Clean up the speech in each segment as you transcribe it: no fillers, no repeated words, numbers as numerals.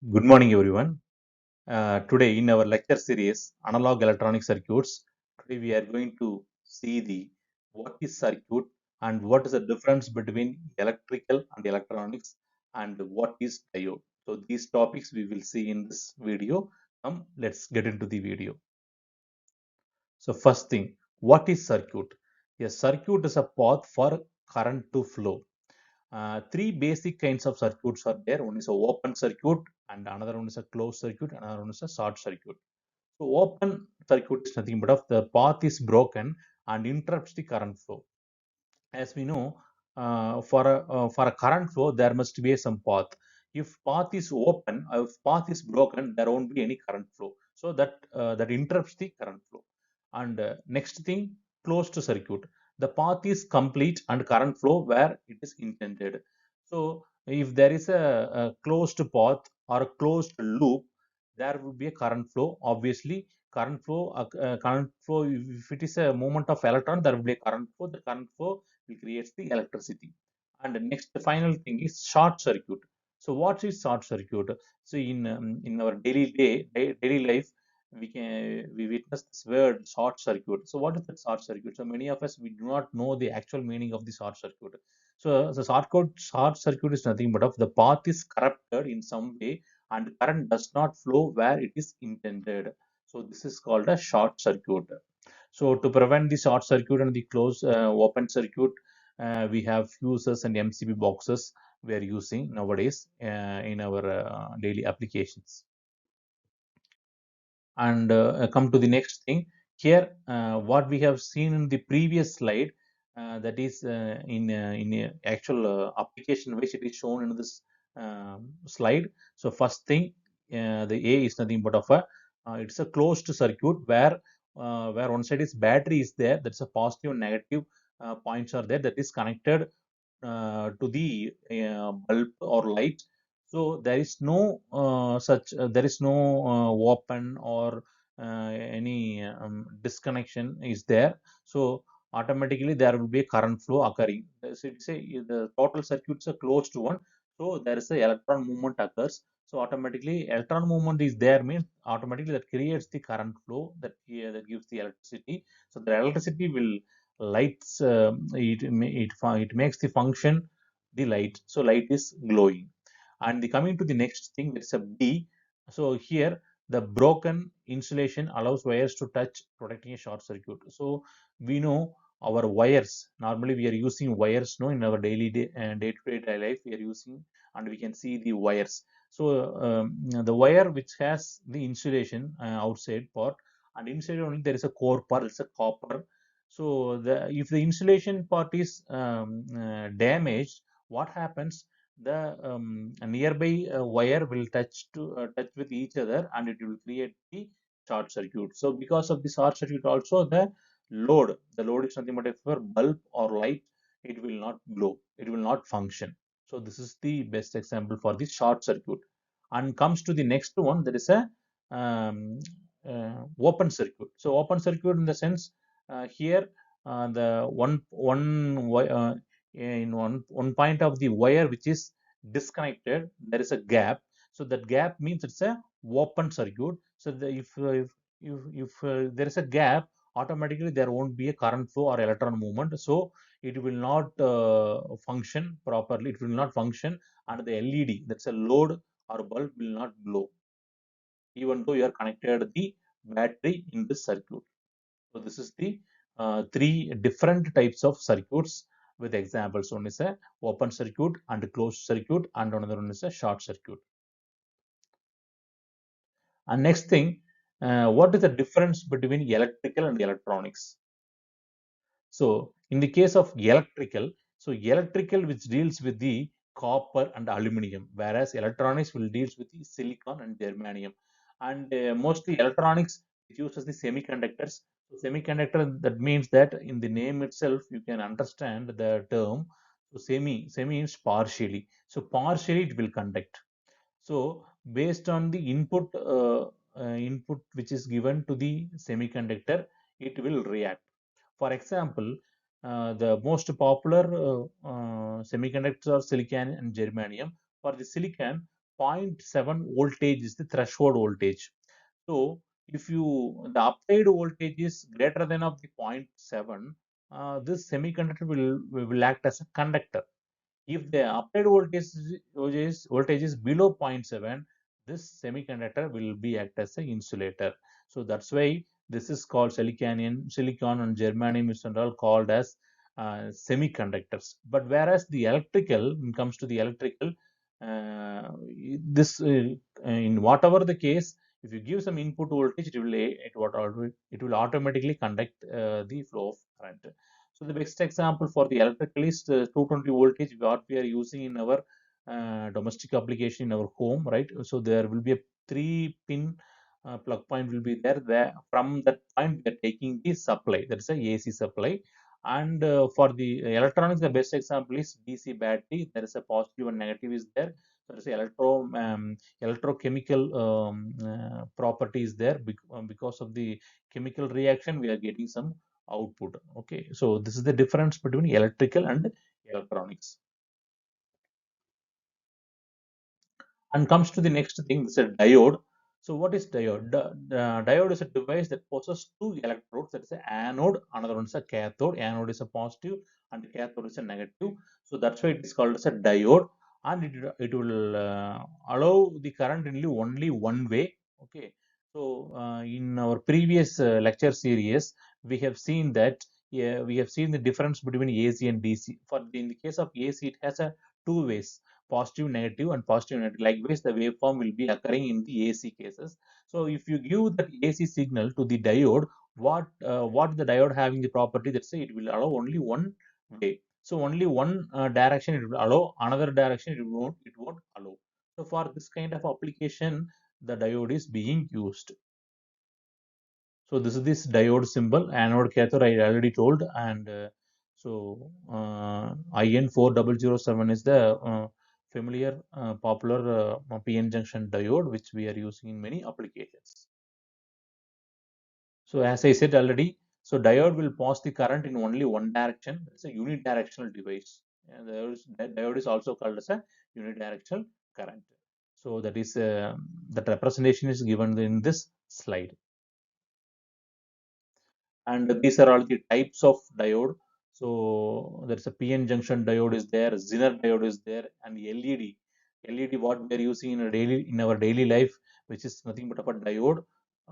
Good morning, everyone. Today, in our lecture series, Analog Electronic Circuits, today we are going to see the what is circuit and what is the difference between electrical and electronics and what is diode. So these topics we will see in this video. Let's get into the video. So first thing, what is circuit? A circuit is a path for current to flow. Three basic kinds of circuits are there. One is a open circuit, and another one is a closed circuit, and another one is a short circuit. So open circuit is nothing but of the path is broken and interrupts the current flow. As we know, for a current flow, there must be some path. If path is open, if path is broken, there won't be any current flow. So that interrupts the current flow. And next thing, closed circuit. The path is complete and current flow where it is intended. So if there is a closed path or a closed loop, there will be a current flow. Obviously, current flow. If it is a movement of electron, there will be a current flow. The current flow will create the electricity. And the next, the final thing is short circuit. So what is short circuit? So in our daily life, we witness this word short circuit. So what is that short circuit? So many of us we do not know the actual meaning of the short circuit. So the short circuit is nothing but of the path is corrupted in some way and current does not flow where it is intended. So this is called a short circuit. So to prevent the short circuit and the close open circuit, we have fuses and MCB boxes we are using nowadays in our daily applications. And come to the next thing here, what we have seen in the previous slide, that is in actual application which it is shown in this slide. So first thing, the A is nothing but of a it's a closed circuit where one side is battery is there, that's a positive and negative points are there, that is connected to the bulb or light. So there is no open or any disconnection is there. So automatically there will be a current flow occurring. So it's the total circuit is a closed one. So there is a electron movement occurs. So automatically electron movement is there means automatically that creates the current flow that gives the electricity. So the electricity will lights it makes the function the light, so light is glowing. And the coming to the next thing, that's a B. So here the broken insulation allows wires to touch, protecting a short circuit. So we know our wires, normally we are using wires no in our day-to-day life we are using, and we can see the wires. So the wire which has the insulation outside part, and inside only there is a core part, it's a copper. So if the insulation part is damaged, what happens? The nearby wire will touch with each other, and it will create the short circuit. So because of the short circuit, also the load is nothing but if a bulb or light, it will not glow, it will not function. So this is the best example for the short circuit. And comes to the next one, there is a um, open circuit. So open circuit in the sense, here the in one point of the wire which is disconnected, there is a gap. So that gap means it's a open circuit. So if there is a gap, automatically there won't be a current flow or electron movement. So it will not function properly, it will not function, and the led, that's a load or bulb, will not glow even though you are connected the battery in this circuit. So this is the three different types of circuits with examples. One is a open circuit and closed circuit, and another one is a short circuit. And next thing, what is the difference between electrical and electronics? So in the case of electrical, so electrical which deals with the copper and aluminum, whereas electronics will deals with the silicon and germanium. And mostly electronics it uses the semiconductors. So semiconductor, that means that in the name itself you can understand the term. So semi means partially. So partially it will conduct. So based on the input which is given to the semiconductor, it will react. For example, the most popular semiconductors are silicon and germanium. For the silicon, point 0.7 voltage is the threshold voltage. So if the applied voltage is greater than of the zero point 0.7, this semiconductor will act as a conductor. If the applied voltage is below zero point 0.7, this semiconductor will be act as an insulator. So that's why this is called silicon and germanium is and all called as semiconductors. But whereas the electrical, when it comes to the electrical, uh, this in whatever the case, if you give some input voltage, it will automatically conduct the flow of current. So the best example for the electrical is 220 voltage what we are using in our domestic application in our home, right? So there will be a 3-pin plug point will be there. There from that point we are taking the supply. That is a AC supply. And for the electronics, the best example is DC battery. There is a positive and negative is there. There is electrochemical properties there because of the chemical reaction. We are getting some output. Okay, so this is the difference between electrical and electronics. And comes to the next thing, this is a diode. So what is diode? The diode is a device that possesses two electrodes. That is an anode, another one is a cathode. Anode is a positive and cathode is a negative. So that's why it is called as a diode, and it will allow the current in only one way. Okay. So in our previous lecture series, we have seen that, yeah, we have seen the difference between AC and DC. In the case of AC, it has a two ways, positive, negative, and positive, negative. Likewise, the waveform will be occurring in the AC cases. So if you give the AC signal to the diode, what the diode having the property that say it will allow only one way. So only one direction it will allow, another direction it won't allow. So for this kind of application, the diode is being used. So this is this diode symbol, anode cathode I already told, and IN4007 is the familiar popular PN junction diode which we are using in many applications. So as I said already, so diode will pass the current in only one direction. It's a unidirectional device. And diode is also called as a unidirectional current. So that representation is given in this slide. And these are all the types of diode. So there's a PN junction diode is there, Zener diode is there, and LED. LED what we are using in our daily life, which is nothing but of a diode.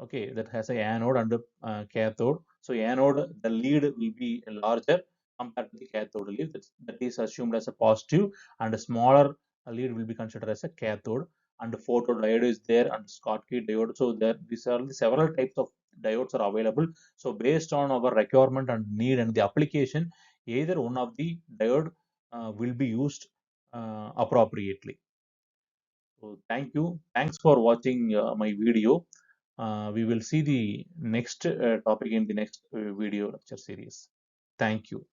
Okay, that has a anode and a cathode. So anode, the lead will be larger compared to the cathode lead. That is assumed as a positive, and a smaller lead will be considered as a cathode. And photodiode is there, and Schottky diode. So these are the several types of diodes are available. So based on our requirement and need and the application, either one of the diode will be used appropriately. So thank you. Thanks for watching my video. We will see the next topic in the next video lecture series. Thank you.